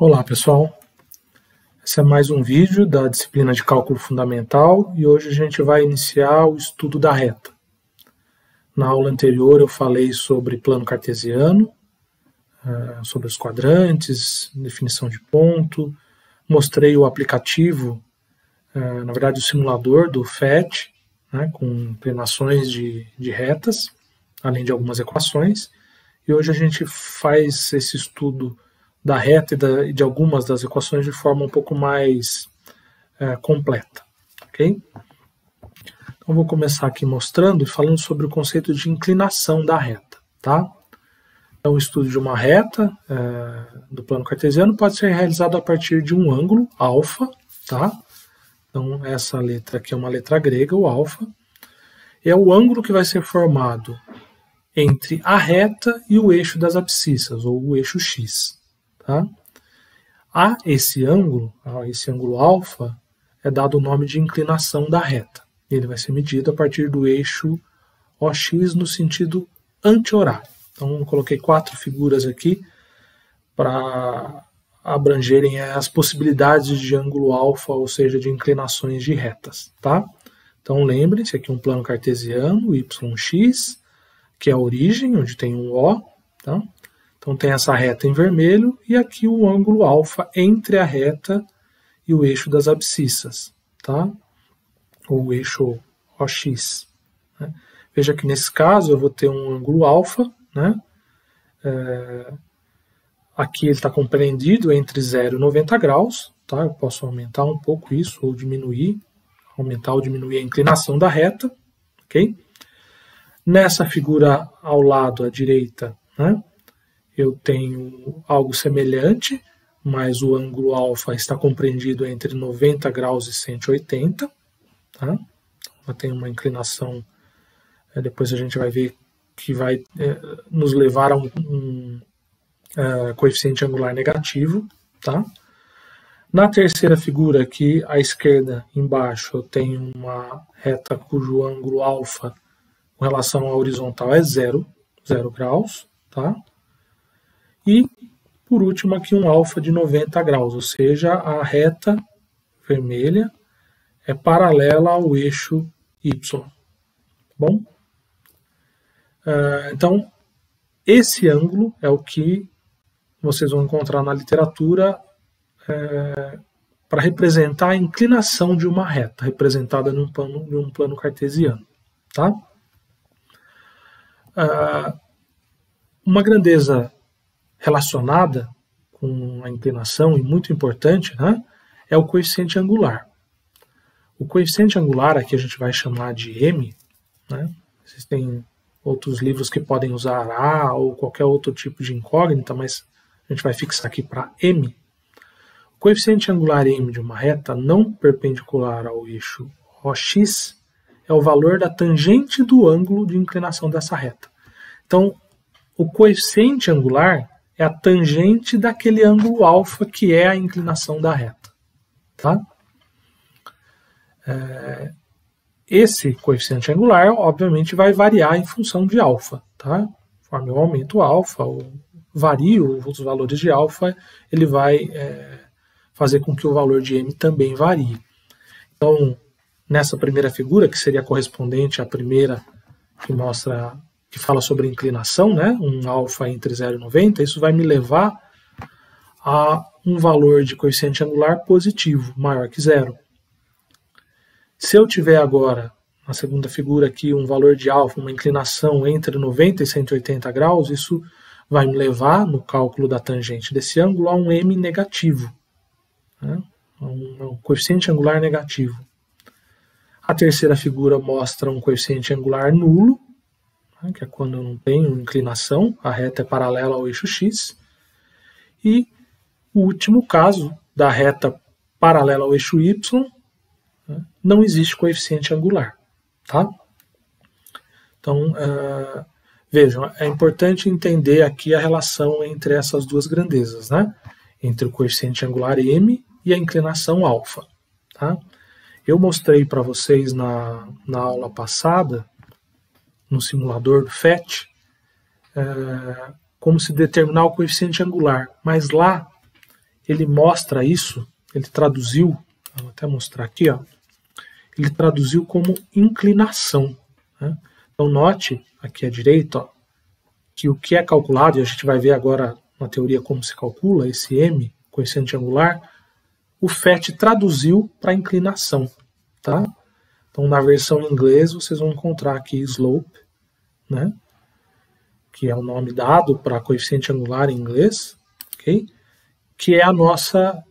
Olá pessoal, esse é mais um vídeo da disciplina de Cálculo Fundamental e hoje a gente vai iniciar o estudo da reta. Na aula anterior eu falei sobre plano cartesiano, sobre os quadrantes, definição de ponto, mostrei o aplicativo, na verdade o simulador do PhET, com inclinações de retas, além de algumas equações, e hoje a gente faz esse estudo da reta e de algumas das equações de forma um pouco mais completa, ok? Então vou começar aqui mostrando e falando sobre o conceito de inclinação da reta, tá? Então o estudo de uma reta do plano cartesiano pode ser realizado a partir de um ângulo, alfa, tá? Então essa letra aqui é uma letra grega, o alfa, é o ângulo que vai ser formado entre a reta e o eixo das abscissas, ou o eixo x. Tá? A esse ângulo alfa, é dado o nome de inclinação da reta. Ele vai ser medido a partir do eixo OX no sentido anti-horário. Então, eu coloquei 4 figuras aqui para abrangerem as possibilidades de ângulo alfa, ou seja, de inclinações de retas. Tá? Então, lembrem-se, aqui um plano cartesiano, YX, que é a origem, onde tem um O. Tá? Então tem essa reta em vermelho e aqui o ângulo alfa entre a reta e o eixo das abscissas, tá? Ou o eixo OX. Né? Veja que nesse caso eu vou ter um ângulo alfa, né? Aqui ele está compreendido entre 0 e 90 graus, tá? Eu posso aumentar um pouco isso ou diminuir, aumentar ou diminuir a inclinação da reta, ok? Nessa figura ao lado à direita, né? Eu tenho algo semelhante, mas o ângulo alfa está compreendido entre 90 graus e 180. Tá? Eu tenho uma inclinação, depois a gente vai ver que vai nos levar a um coeficiente angular negativo. Tá? Na terceira figura aqui, à esquerda, embaixo, eu tenho uma reta cujo ângulo alfa com relação à horizontal é 0 graus. Tá? E, por último, aqui um alfa de 90 graus, ou seja, a reta vermelha é paralela ao eixo Y. Bom? Então, esse ângulo é o que vocês vão encontrar na literatura para representar a inclinação de uma reta, representada em um plano cartesiano. Tá? Uma grandeza relacionada com a inclinação e muito importante, né, é o coeficiente angular. O coeficiente angular aqui a gente vai chamar de M, né, existem outros livros que podem usar A ou qualquer outro tipo de incógnita, mas a gente vai fixar aqui para M. O coeficiente angular M de uma reta não perpendicular ao eixo OX é o valor da tangente do ângulo de inclinação dessa reta. Então, o coeficiente angular é a tangente daquele ângulo alfa que é a inclinação da reta. Tá? Esse coeficiente angular, obviamente, vai variar em função de alfa. Tá? Conforme eu aumento o alfa, ou vario os valores de alfa, ele vai fazer com que o valor de M também varie. Então, nessa primeira figura, que seria correspondente à primeira que fala sobre inclinação, né? Um alfa entre 0 e 90, isso vai me levar a um valor de coeficiente angular positivo, maior que 0. Se eu tiver agora, na segunda figura aqui, um valor de alfa, uma inclinação entre 90 e 180 graus, isso vai me levar, no cálculo da tangente desse ângulo, a um M negativo, né? Um coeficiente angular negativo. A terceira figura mostra um coeficiente angular nulo, que é quando eu não tenho inclinação, a reta é paralela ao eixo X. E o último caso, da reta paralela ao eixo Y, não existe coeficiente angular. Tá? Então, vejam, é importante entender aqui a relação entre essas duas grandezas, né? Entre o coeficiente angular M e a inclinação alfa. Tá? Eu mostrei para vocês na aula passada, no simulador do PhET, como se determinar o coeficiente angular, mas lá ele mostra isso, ele traduziu, vou até mostrar aqui, ó, ele traduziu como inclinação, né? Então note aqui à direita, ó, que o que é calculado, e a gente vai ver agora na teoria como se calcula esse m, coeficiente angular, o FET traduziu para inclinação, tá? Então na versão em inglês vocês vão encontrar aqui slope, né? Que é o nome dado para coeficiente angular em inglês, ok? Que é a nossa,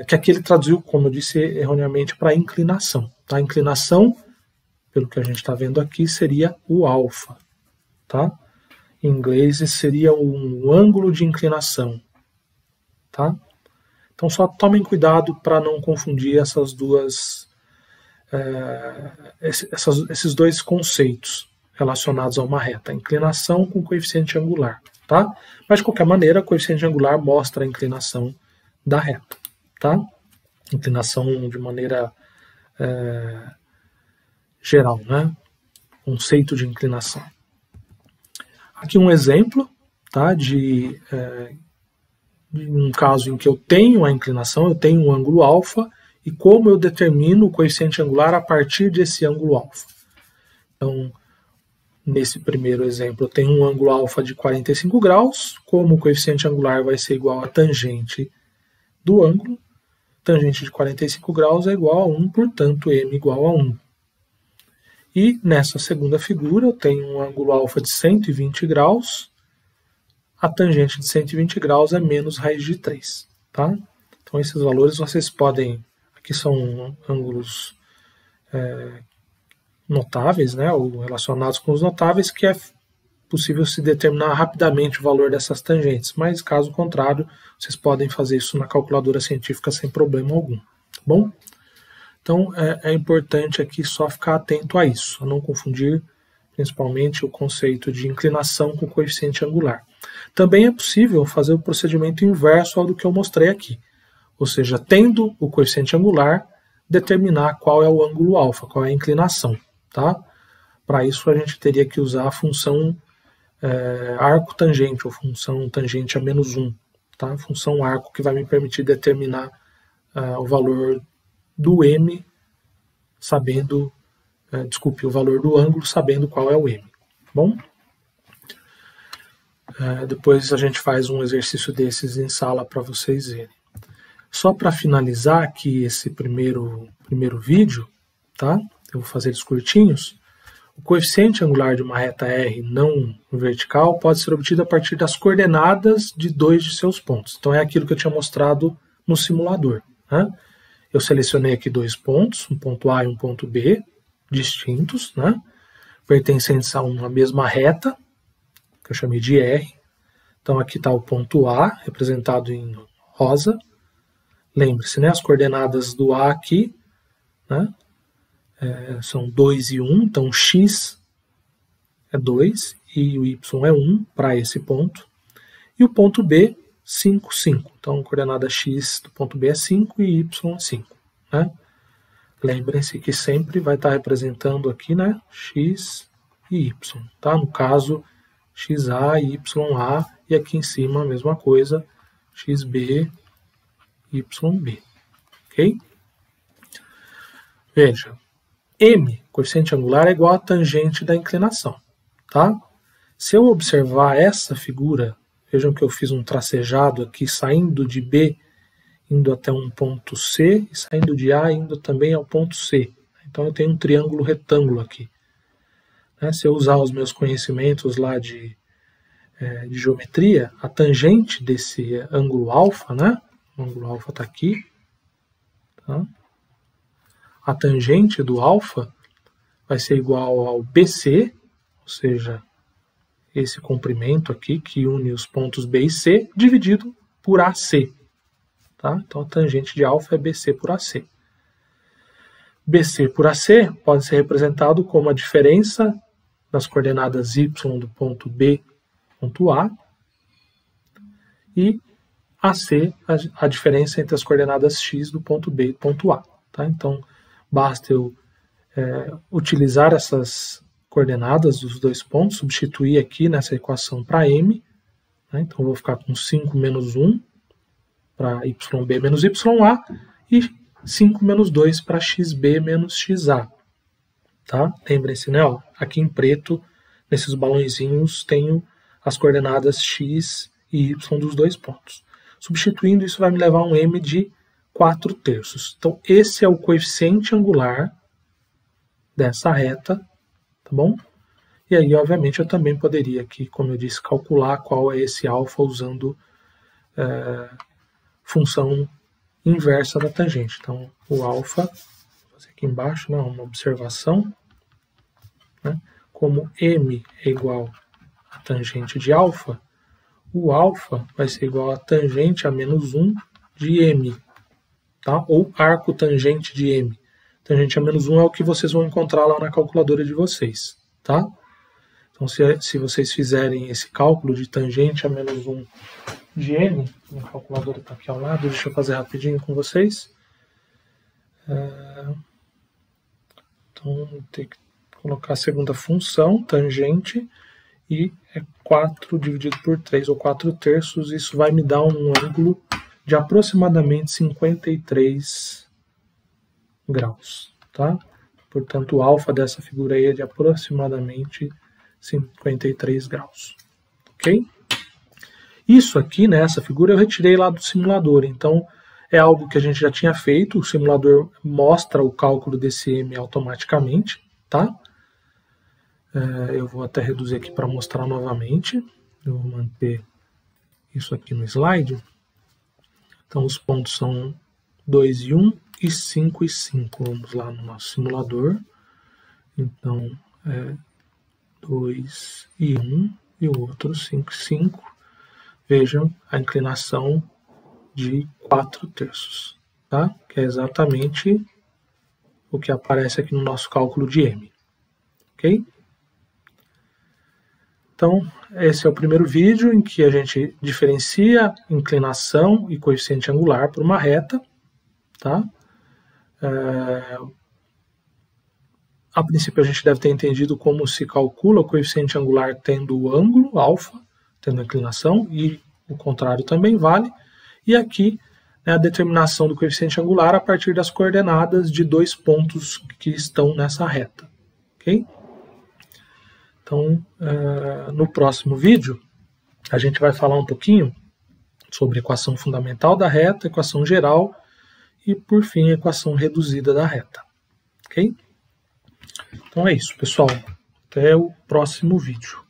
que aqui ele traduziu, como eu disse erroneamente, para inclinação. Tá? A inclinação, pelo que a gente está vendo aqui, seria o alfa. Tá? Em inglês, esse seria um ângulo de inclinação. Tá? Então, só tomem cuidado para não confundir essas duas, esses dois conceitos relacionados a uma reta, inclinação com coeficiente angular, tá? Mas de qualquer maneira, o coeficiente angular mostra a inclinação da reta, tá? Inclinação de maneira geral, né? Conceito de inclinação. Aqui um exemplo, tá? De um caso em que eu tenho a inclinação, eu tenho um ângulo alfa, e como eu determino o coeficiente angular a partir desse ângulo alfa. Então, nesse primeiro exemplo, eu tenho um ângulo alfa de 45 graus, como o coeficiente angular vai ser igual a tangente do ângulo, tangente de 45 graus é igual a 1, portanto, m igual a 1. E nessa segunda figura, eu tenho um ângulo alfa de 120 graus, a tangente de 120 graus é menos raiz de 3. Tá? Então, esses valores vocês podem, aqui são ângulos notáveis, né, ou relacionados com os notáveis, que é possível se determinar rapidamente o valor dessas tangentes, mas caso contrário, vocês podem fazer isso na calculadora científica sem problema algum, tá bom? Então é importante aqui só ficar atento a isso, a não confundir principalmente o conceito de inclinação com coeficiente angular. Também é possível fazer o procedimento inverso ao do que eu mostrei aqui, ou seja, tendo o coeficiente angular, determinar qual é o ângulo alfa, qual é a inclinação. Tá? Para isso a gente teria que usar a função arco tangente, ou função tangente a menos 1. Tá? Função arco que vai me permitir determinar o valor do m, sabendo, o valor do ângulo, sabendo qual é o m. Bom? Depois a gente faz um exercício desses em sala para vocês verem. Só para finalizar aqui esse primeiro vídeo, tá? Eu vou fazer eles curtinhos. O coeficiente angular de uma reta R não vertical pode ser obtido a partir das coordenadas de dois de seus pontos. Então é aquilo que eu tinha mostrado no simulador. Né? Eu selecionei aqui dois pontos, um ponto A e um ponto B, distintos, né? Pertencentes a uma mesma reta, que eu chamei de R. Então aqui está o ponto A, representado em rosa. Lembre-se, né? As coordenadas do A aqui, né? São 2 e 1, então x é 2 e o y é 1 para esse ponto. E o ponto B, 5, 5. Então, a coordenada x do ponto B é 5 e y é 5. Né? Lembrem-se que sempre vai estar representando aqui, né, x e y. Tá? No caso, xa e ya, e aqui em cima a mesma coisa, xb, yb. Ok? Veja. M, coeficiente angular, é igual a tangente da inclinação. Tá? Se eu observar essa figura, vejam que eu fiz um tracejado aqui, saindo de B, indo até um ponto C, e saindo de A, indo também ao ponto C. Então eu tenho um triângulo retângulo aqui. Se eu usar os meus conhecimentos lá de geometria, a tangente desse ângulo alfa, né? O ângulo alfa está aqui, tá? A tangente do alfa vai ser igual ao BC, ou seja, esse comprimento aqui que une os pontos B e C, dividido por AC. Tá? Então a tangente de alfa é BC por AC. BC por AC pode ser representado como a diferença das coordenadas y do ponto B, ponto A, e AC, a diferença entre as coordenadas x do ponto B e ponto A. Tá? Então, basta eu utilizar essas coordenadas dos dois pontos, substituir aqui nessa equação para m. Né? Então, eu vou ficar com 5 menos 1 para yb menos ya e 5 menos 2 para xb menos xa. Tá? Lembrem-se, né? Ó, aqui em preto, nesses balãozinhos, tenho as coordenadas x e y dos dois pontos. Substituindo, isso vai me levar a um m de 4/3. Então, esse é o coeficiente angular dessa reta, tá bom? E aí, obviamente, eu também poderia aqui, como eu disse, calcular qual é esse alfa usando função inversa da tangente. Então, o alfa, vou fazer aqui embaixo, né, uma observação, né, como m é igual a tangente de alfa, o alfa vai ser igual a tangente a menos 1 de m, tá? Ou arco tangente de m. Tangente a menos 1 é o que vocês vão encontrar lá na calculadora de vocês, tá? Então, se vocês fizerem esse cálculo de tangente a menos 1 de m, minha calculadora está aqui ao lado, deixa eu fazer rapidinho com vocês. Então, vou ter que colocar a segunda função, tangente, e é 4 dividido por 3, ou 4/3, isso vai me dar um ângulo de aproximadamente 53 graus, tá? Portanto, o alfa dessa figura aí é de aproximadamente 53 graus, ok? Isso aqui, né, essa figura eu retirei lá do simulador, então é algo que a gente já tinha feito, o simulador mostra o cálculo desse m automaticamente, tá? Eu vou até reduzir aqui para mostrar novamente, eu vou manter isso aqui no slide. Então os pontos são 2 e 1 e 5 e 5, vamos lá no nosso simulador, então 2 e 1 e o outro 5 e 5. Vejam a inclinação de 4/3, tá? Que é exatamente o que aparece aqui no nosso cálculo de m, ok? Então, esse é o primeiro vídeo em que a gente diferencia inclinação e coeficiente angular por uma reta, tá? A princípio a gente deve ter entendido como se calcula o coeficiente angular tendo o ângulo, alfa, tendo a inclinação, e o contrário também vale. E aqui, né, a determinação do coeficiente angular a partir das coordenadas de dois pontos que estão nessa reta. Ok? Então, no próximo vídeo, a gente vai falar um pouquinho sobre a equação fundamental da reta, equação geral e, por fim, a equação reduzida da reta. Ok? Então é isso, pessoal. Até o próximo vídeo.